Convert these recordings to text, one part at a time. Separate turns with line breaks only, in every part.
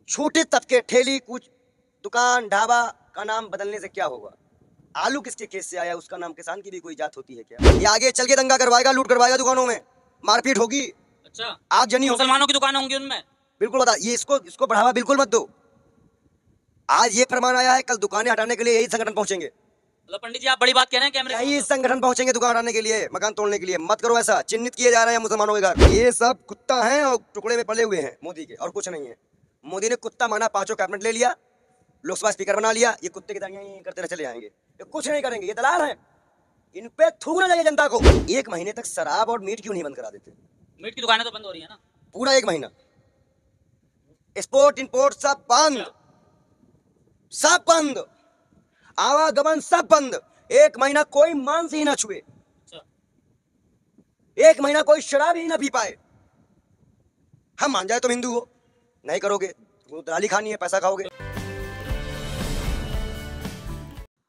छोटे तबके ठेली कुछ दुकान ढाबा का नाम बदलने से क्या होगा? आलू किसके खेत से आया उसका नाम किसान की भी कोई जात होती है क्या? ये आगे चल के दंगा करवाएगा, लूट करवाएगा, दुकानों में मारपीट होगी।
अच्छा,
आगजनी होगी।
मुसलमानों की दुकानें होंगी उनमें।
बिल्कुल बता, ये इसको बढ़ावा बिल्कुल मत दो। आज ये फरमान आया है, कल दुकानें हटाने के लिए यही संगठन पहुंचेंगे।
मतलब पंडित जी आप बड़ी बात कह रहे हैं कैमरे
यही
में।
संगठन पहुंचेंगे दुकान हटाने के लिए, मकान तोड़ने के लिए। मत करो ऐसा, चिन्हित किए जा रहे हैं मुसलमानों के घर। ये सब कुत्ता हैं और टुकड़े में पले हुए हैं मोदी के, और कुछ नहीं है। मोदी ने कुत्ता माना, 5 कैबिनेट ले लिया, लोकसभा स्पीकर बना लिया। ये कुत्ते की तरह यहीं करते रह चले जाएंगे, ये कुछ नहीं करेंगे। ये दलाल हैं, इन पे थूकना चाहिए जनता को। 1 महीने तक शराब और मीट क्यों नहीं बंद करा देते?
मीट की दुकानें तो बंद हो रही है ना
पूरा 1 महीना एक्सपोर्ट इंपोर्ट सब बंद, सब बंद, आवागमन सब बंद। 1 महीना कोई मांस ही ना छुए, 1 महीना कोई शराब ही ना पी पाए। हम मान जाए तुम हिंदू हो, नहीं करोगे तो दलाली खानी है, पैसा खाओगे।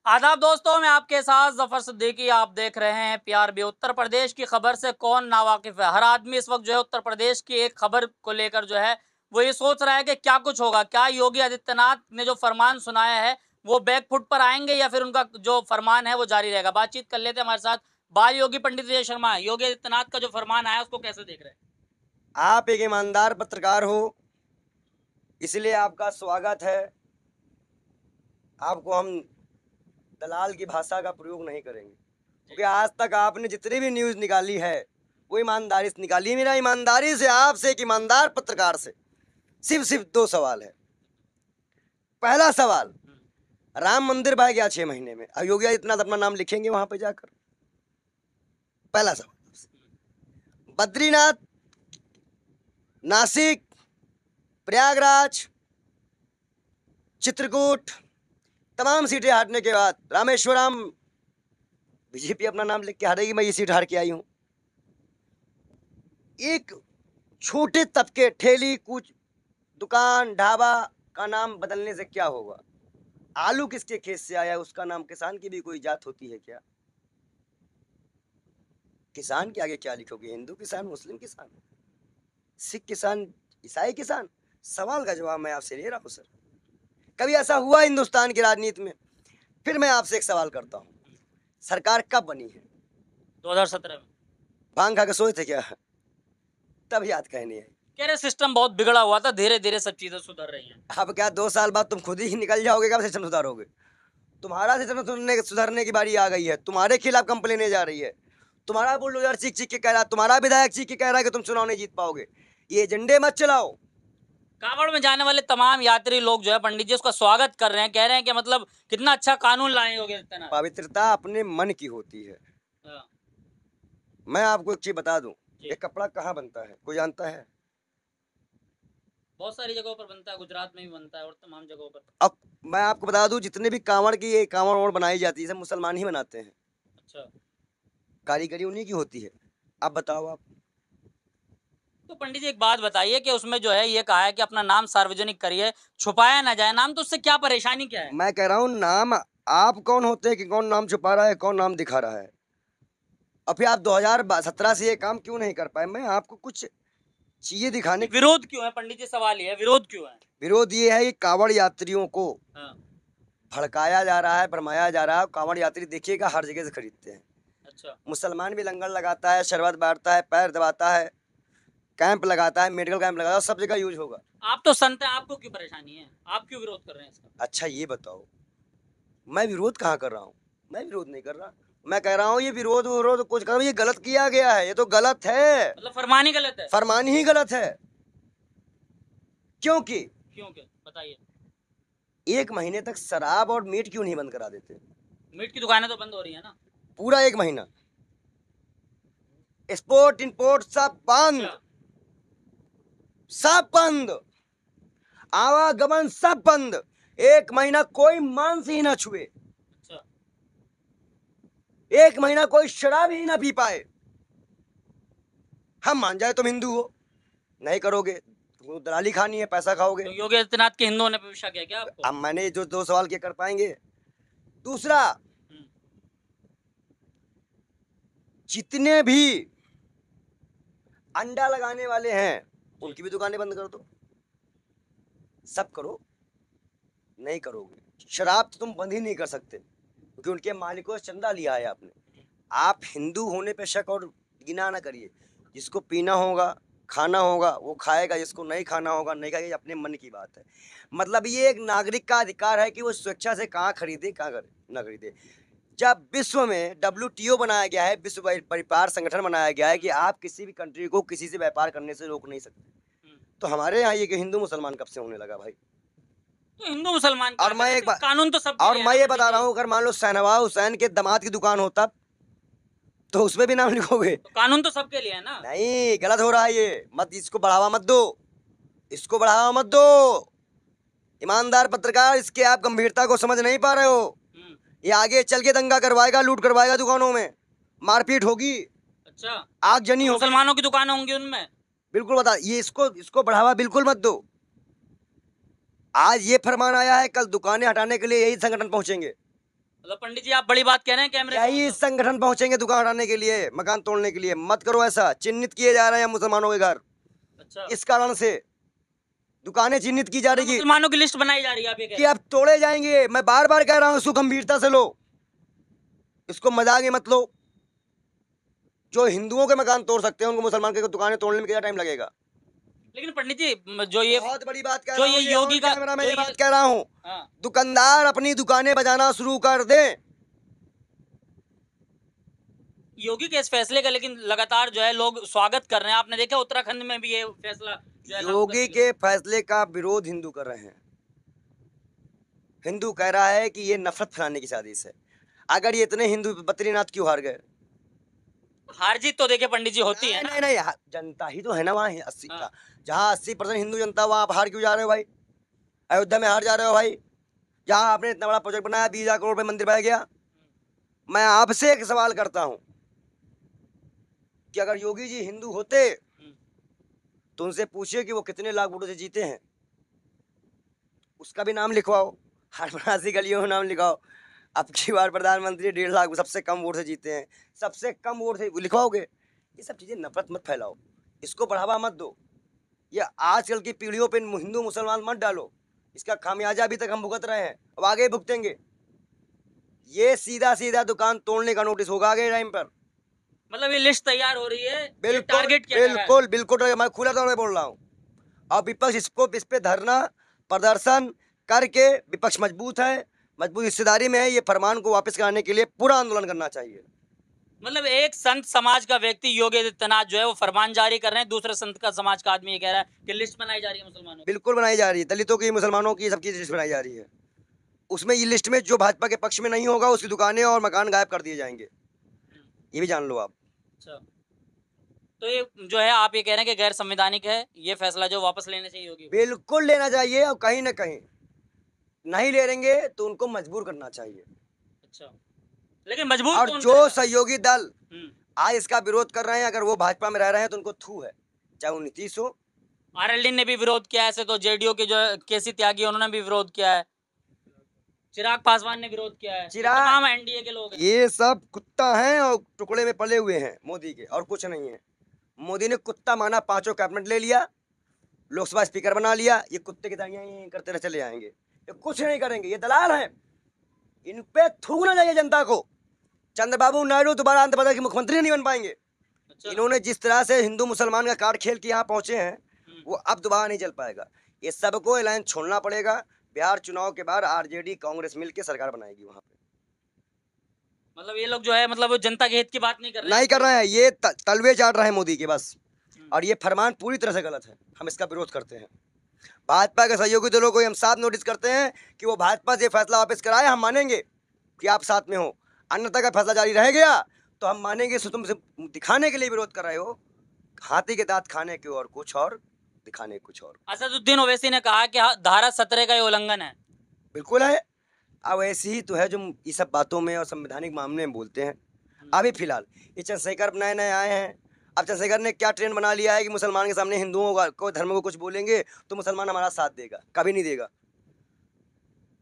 आदाब दोस्तों, मैं आपके साथ जफर सिद्दीकी। आप देख रहे हैं पीआरबी। उत्तर प्रदेश की खबर से कौन नावाकिफ है? हर आदमी इस वक्त जो है उत्तर प्रदेश की एक खबर को लेकर जो है वो ये सोच रहा है कि क्या कुछ होगा। क्या योगी आदित्यनाथ ने जो फरमान सुनाया है वो बैकफुट पर आएंगे या फिर उनका जो फरमान है वो जारी रहेगा? बातचीत कर लेते हैं हमारे साथ बाल योगी पंडित विजय शर्मा है। योगी आदित्यनाथ का जो फरमान आया उसको कैसे देख रहे हैं?
आप एक ईमानदार पत्रकार हो, इसलिए आपका स्वागत है। आपको हम दलाल की भाषा का प्रयोग नहीं करेंगे, क्योंकि आज तक आपने जितनी भी न्यूज़ निकाली है वो ईमानदारी से निकाली है। मेरा ईमानदारी से आपसे, एक ईमानदार पत्रकार से सिर्फ 2 सवाल है। पहला सवाल, राम मंदिर बह गया 6 महीने में, अब योगी आदित्यनाथ अपना नाम लिखेंगे वहां पे जाकर? पहला सवाल। बद्रीनाथ, नासिक, प्रयागराज, चित्रकूट तमाम सीटें हारने के बाद रामेश्वरम बीजेपी अपना नाम लिख के हारेगी। मैं ये सीट हार के आई हूं। एक छोटे तबके ठेली कुछ दुकान ढाबा का नाम बदलने से क्या होगा? आलू किसके खेत से आया उसका नाम किसान की भी कोई जात होती है क्या? किसान के आगे क्या लिखोगे? हिंदू किसान, मुस्लिम किसान, सिख किसान, ईसाई किसान? सवाल का जवाब मैं आपसे ले रहा हूं सर। कभी ऐसा हुआ हिंदुस्तान की राजनीति में? फिर मैं आपसे एक सवाल करता हूं, सरकार कब बनी है?
2017 में।
भांग खा के सोए थे क्या? तब याद कहनी है।
कह रहे सिस्टम बहुत बिगड़ा हुआ था, धीरे धीरे सब चीजें सुधर रही हैं।
अब क्या 2 साल बाद तुम खुद ही निकल जाओगे? कब सिस्टम सुधारोगे? तुम्हारा सिस्टम सुधरने की बारी आ गई है। तुम्हारे खिलाफ कंप्लेनें जा रही है, तुम्हारा बुलडोजर चीख चीख के कह रहा है, तुम्हारा विधायक चीख के कह रहा है कि तुम चुनाव नहीं जीत पाओगे। ये एजेंडे मत चलाओ।
कांवड़ में जाने वाले तमाम यात्री लोग जो है पंडित जी उसका स्वागत कर रहे हैं, कह रहे हैं कि मतलब कितना अच्छा कानून लाए होगे आदित्यनाथ।
पवित्रता अपने मन की होती है।
हाँ,
मैं आपको एक चीज बता दूं,
जी।
ये कपड़ा कहाँ बनता है कोई जानता है?
बहुत सारी जगहों पर बनता है, गुजरात में भी बनता है और तमाम जगहों पर।
अब मैं आपको बता दूं, जितने भी कांवड़ की ये कांवड़ वावड़ बनाई जाती है सब मुसलमान ही बनाते हैं।
अच्छा,
कारीगरी उन्हीं की होती है। अब बताओ आप।
तो पंडित जी एक बात बताइए कि उसमें जो है ये कहा है कि अपना नाम सार्वजनिक करिए, छुपाया ना जाए नाम, तो उससे क्या परेशानी क्या है?
मैं कह रहा हूँ, नाम आप कौन होते हैं कि कौन नाम छुपा रहा है, कौन नाम दिखा रहा है? और फिर आप 2017 से ये काम क्यों नहीं कर पाए? मैं आपको कुछ चीजें दिखाने।
विरोध क्यों है पंडित जी? सवाल ये है, विरोध क्यों है?
विरोध ये है कि कांवड़ यात्रियों को
हाँ,
भड़काया जा रहा है, भरमाया जा रहा है। कांवड़ यात्री देखिएगा हर जगह से खरीदते हैं।
अच्छा,
मुसलमान भी लंगर लगाता है, शरबत बांटता है, पैर दबाता है, कैंप लगाता है, मेडिकल कैंप लगाता है, सब जगह यूज होगा।
आप तो संत हैं, आपको क्यों परेशानी है? आप क्यों विरोध कर रहे हैं इसका?
अच्छा ये बताओ, मैं विरोध कहाँ कर रहा हूँ? मैं विरोध नहीं कर रहा। मैं कह रहा हूँ ये विरोध विरोध कुछ कर, ये गलत किया गया है, ये तो गलत है।
मतलब फरमान ही गलत है?
फरमान ही गलत है। क्योंकि
क्यों क्या बताइए?
1 महीने तक शराब और मीट क्यों नहीं बंद करा देते?
मीट की दुकानें तो बंद हो रही है ना।
पूरा 1 महीना एक्सपोर्ट इंपोर्ट सब बंद,
अच्छा,
सब बंद, आवागमन सब बंद। 1 महीना कोई मांस ही ना छुए,
अच्छा,
1 महीना कोई शराब ही ना पी पाए। हम मान जाए तुम हिंदू हो, नहीं करोगे तो दलाली खानी है, पैसा खाओगे।
तो योगी आदित्यनाथ के हिंदुओं ने विवश किया क्या आपको?
अब मैंने जो 2 सवाल किए कर पाएंगे। दूसरा, जितने भी अंडा लगाने वाले हैं उनकी भी दुकानें बंद कर दो। सब करो, नहीं करोगे। शराब तो तुम बंद ही नहीं कर सकते क्योंकि उनके मालिकों से चंदा लिया है आपने। आप हिंदू होने पे शक और गिना ना करिए। जिसको पीना होगा, खाना होगा, वो खाएगा, जिसको नहीं खाना होगा नहीं खाएगा, ये अपने मन की बात है। मतलब ये एक नागरिक का अधिकार है कि वो स्वेच्छा से कहाँ खरीदे, कहाँ ना खरीदे। जब विश्व में WTO बनाया गया है, विश्व व्यापार संगठन बनाया गया है कि आप किसी भी कंट्री को किसी से व्यापार करने से रोक नहीं सकते, तो हमारे यहाँ ये कि हिंदू मुसलमान कब से होने लगा भाई?
तो हिंदू मुसलमान
और मैं एक बात,
कानून तो सब,
और मैं ये बता रहा हूँ, अगर मान लो शहनवाज हुसैन के दामाद की दुकान होता तो उसमें भी नाम लिखोगे?
तो कानून तो सबके लिए है ना।
नहीं, गलत हो रहा है ये। मत इसको बढ़ावा मत दो, इसको बढ़ावा मत दो। ईमानदार पत्रकार, इसके आप गंभीरता को समझ नहीं पा रहे हो। ये आगे चल के दंगा करवाएगा, लूट करवाएगा, दुकानों में मारपीट होगी,
अच्छा,
आगजनी होगी,
मुसलमानों की दुकानें होंगी उनमें।
बिल्कुल बता, ये इसको बढ़ावा बिल्कुल मत दो। आज ये फरमान आया है, कल दुकानें हटाने के लिए यही संगठन पहुंचेंगे।
मतलब पंडित जी आप बड़ी बात कह रहे हैं, कैमरे
यही संगठन पहुंचेंगे दुकान हटाने के लिए, मकान तोड़ने के लिए। मत करो ऐसा। चिन्हित किए जा रहे हैं मुसलमानों के घर,
अच्छा,
इस कारण से दुकानें चिन्हित की जा रही है
मुसलमानों की लिस्ट बनाई जा रही है, आप ये कह
कि अब तोड़े जाएंगे। मैं बार बार कह रहा हूं, इसको गंभीरता से लो, इसको मजाक में मत लो। जो हिंदुओं के मकान तोड़ सकते हैं, उनको मुसलमान के दुकानें तोड़ने में कितना टाइम लगेगा?
लेकिन पंडित जी जो ये
बहुत बड़ी बात कह
जो
रहा हूं,
ये योगी का,
कैमरा में
जो
ये
ये-
बात कह रहा हूं,
हाँ,
दुकानदार अपनी दुकानें बजाना शुरू कर दें।
योगी के इस फैसले का लेकिन लगातार जो है लोग स्वागत कर रहे हैं। आपने देखा उत्तराखंड में भी ये फैसला जो है लागू
योगी
करने के
के फैसले का विरोध हिंदू कर रहे हैं। हिंदू कह रहा है कि ये नफरत फैलाने की साजिश है। अगर ये इतने हिंदू बद्रीनाथ क्यों हार गए?
हार जीत तो देखिए पंडित जी होती है ना।
नहीं नहीं, जनता ही तो है ना वहाँ 80
हाँ।
का। जहाँ 80% हिंदू जनता, वहाँ आप हार क्यों जा रहे हो भाई? अयोध्या में हार जा रहे हो भाई, जहाँ आपने इतना बड़ा प्रोजेक्ट बनाया, 20,000 करोड़ रुपए मंदिर बह गया। मैं आपसे एक सवाल करता हूँ कि अगर योगी जी हिंदू होते तो उनसे पूछिए कि वो कितने लाख वोटों से जीते हैं, उसका भी नाम लिखवाओ। हर 82 गलियों में नाम लिखाओ। अब की बार प्रधानमंत्री 1.5 लाख सबसे कम वोट से जीते हैं, सबसे कम वोट से लिखवाओगे। ये सब चीजें नफरत मत फैलाओ, इसको बढ़ावा मत दो। ये आजकल की पीढ़ियों पे हिंदू मुसलमान मत डालो। इसका खामियाजा अभी तक हम भुगत रहे हैं, अब आगे भुगतेंगे। ये सीधा सीधा दुकान तोड़ने का नोटिस होगा आगे टाइम पर।
मतलब ये लिस्ट तैयार हो रही है, ये
बिल्कुल
टारगेट किया जा रहा है।
बिल्कुल बिल्कुल, मैं खुला तौर पे बोल रहा हूँ। और विपक्ष इस पे धरना प्रदर्शन करके, विपक्ष मजबूत है, मजबूत हिस्सेदारी में है। ये फरमान को वापस कराने के लिए पूरा आंदोलन करना चाहिए।
मतलब एक संत समाज का व्यक्ति योगी आदित्यनाथ जो है वो फरमान जारी कर रहे हैं, दूसरे संत का समाज का आदमी ये कह रहा है कि लिस्ट बनाई जा रही है मुसलमानों की।
बिल्कुल बनाई जा रही है, दलितों की, मुसलमानों की, सबकी लिस्ट बनाई जा रही है। उसमें ये लिस्ट में जो भाजपा के पक्ष में नहीं होगा, उसकी दुकानें और मकान गायब कर दिए जाएंगे, ये भी जान लो आप।
अच्छा, तो ये जो है आप ये कह रहे हैं कि गैर संवैधानिक है, ये फैसला जो वापस लेना चाहिए योगी को।
बिल्कुल लेना चाहिए, और कहीं ना कहीं नहीं ले लेंगे तो उनको मजबूर करना चाहिए।
अच्छा, लेकिन मजबूर
और
कौन
जो
करेगा?
सहयोगी दल
हम्म।
आज इसका विरोध कर रहे हैं, अगर वो भाजपा में रह रहे हैं तो उनको थू है, चाहे वो नीतीश हो।
आरएलडी ने भी विरोध किया है, ऐसे तो जेडीयू के जो केसी त्यागी उन्होंने भी विरोध किया है, चिराग पासवान ने विरोध किया है, तमाम एनडीए के लोग हैं।
ये सब कुत्ता हैं और टुकड़े में पले हुए हैं मोदी के, और कुछ नहीं है। मोदी ने कुत्ता माना, 5 कैबिनेट ले लिया, लोकसभा स्पीकर बना लिया। ये कुत्ते की तरह ये करते रह चले जाएंगे, ये कुछ नहीं करेंगे, ये दलाल हैं। इन पे थूकना चाहिए जनता को। चंद्रबाबू नायडू दोबारा आंध्र प्रदेश के मुख्यमंत्री नहीं बन पाएंगे।
अच्छा।
इन्होंने जिस तरह से हिंदू मुसलमान का कार्ड खेल के यहाँ पहुंचे हैं, वो अब दोबारा नहीं चल पाएगा। ये सबको लाइन छोड़ना पड़ेगा। बिहार चुनाव के बाद आरजेडी कांग्रेस मिलकर सरकार बनाएगी वहां पे।
मतलब ये लोग जो है मतलब वो जनता के हित की बात नहीं कर रहे
नहीं कर रहे हैं, ये तलवे चाट रहे हैं मोदी के बस।
हम्म।
और ये फरमान पूरी तरह से गलत है, हम इसका विरोध करते हैं। भाजपा के सहयोगी दलों को हम साफ नोटिस करते हैं कि वो भाजपा से फैसला वापस कराए, हम मानेंगे कि आप साथ में हो। अन्यथा का फैसला जारी रह गया तो हम मानेंगे तुम से दिखाने के लिए विरोध कर रहे हो, हाथी के दांत खाने के और कुछ और दिखाने कुछ और।
असदुद्दीन ओवैसी ने कहा कि धारा 17 का ये उल्लंघन है।
बिल्कुल है। अब ऐसी ही तो है जो ये सब बातों में और संवैधानिक मामले में बोलते हैं। अभी फिलहाल ये चंद्रशेखर नए नए आए हैं। अब चंद्रशेखर ने क्या ट्रेंड बना लिया है कि मुसलमान के सामने हिंदुओं को धर्म को कुछ बोलेंगे तो मुसलमान हमारा साथ देगा, कभी नहीं देगा।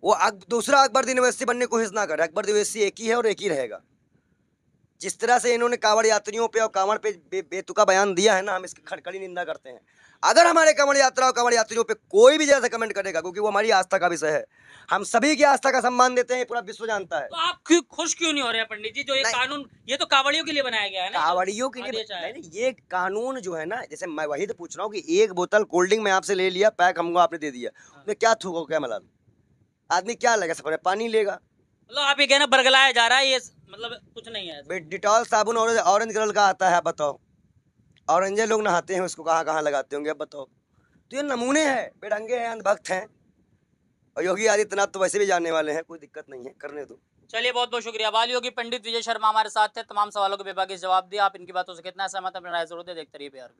वो दूसरा अकबर यूनिवर्सिटी बनने की कोशिश ना करे। अकबर यूनिवर्सिटी एक ही है और एक ही रहेगा। जिस तरह से इन्होंने कांवड़ यात्रियों पे और कांवड़ पे बेतुका बयान दिया है ना, हम इसकी खड़खड़ी निंदा करते हैं। अगर हमारे कांवड़ यात्रा और कांवड़ यात्रियों पे कोई भी जैसा कमेंट करेगा, क्योंकि वो हमारी आस्था का विषय है, हम सभी की आस्था का सम्मान देते हैं, पूरा विश्व जानता है।
तो आप क्यों खुश क्यों नहीं हो रहे हैं पंडित जी? जो ये कानून, ये तो कांवड़ियों के लिए बनाया गया है ना,
कांवड़ियों के लिए
आदेश आया है।
नहीं, ये कानून जो है ना, जैसे मैं वही तो पूछ रहा हूँ कि एक बोतल कोल्ड ड्रिंक मैं आपसे ले लिया, पैक हमको आपने दे दिया, उसमें क्या थूको, क्या मिला? आदमी क्या लेगा? सफर में पानी लेगा।
मतलब आप ये कहना बरगलाया जा रहा है, ये मतलब कुछ नहीं है ऐसा।
डिटॉल साबुन ऑरेंज कलर का आता है, आप बताओ। ऑरेंजे लोग नहाते हैं, उसको कहाँ कहाँ लगाते होंगे, अब बताओ। तो ये नमूने हैं, बेढंगे हैं, अंधभक्त हैं। और योगी आदित्यनाथ तो वैसे भी जानने वाले हैं, कोई दिक्कत नहीं है, करने दो।
चलिए, बहुत बहुत शुक्रिया। बाल योगी पंडित विजय शर्मा हमारे साथ थे, तमाम सवालों के बेबाकी जवाब दिया। आप इनकी बातों से कितना सहमत हैं, अपनी राय जरूर दें। देखते रहिए PRB।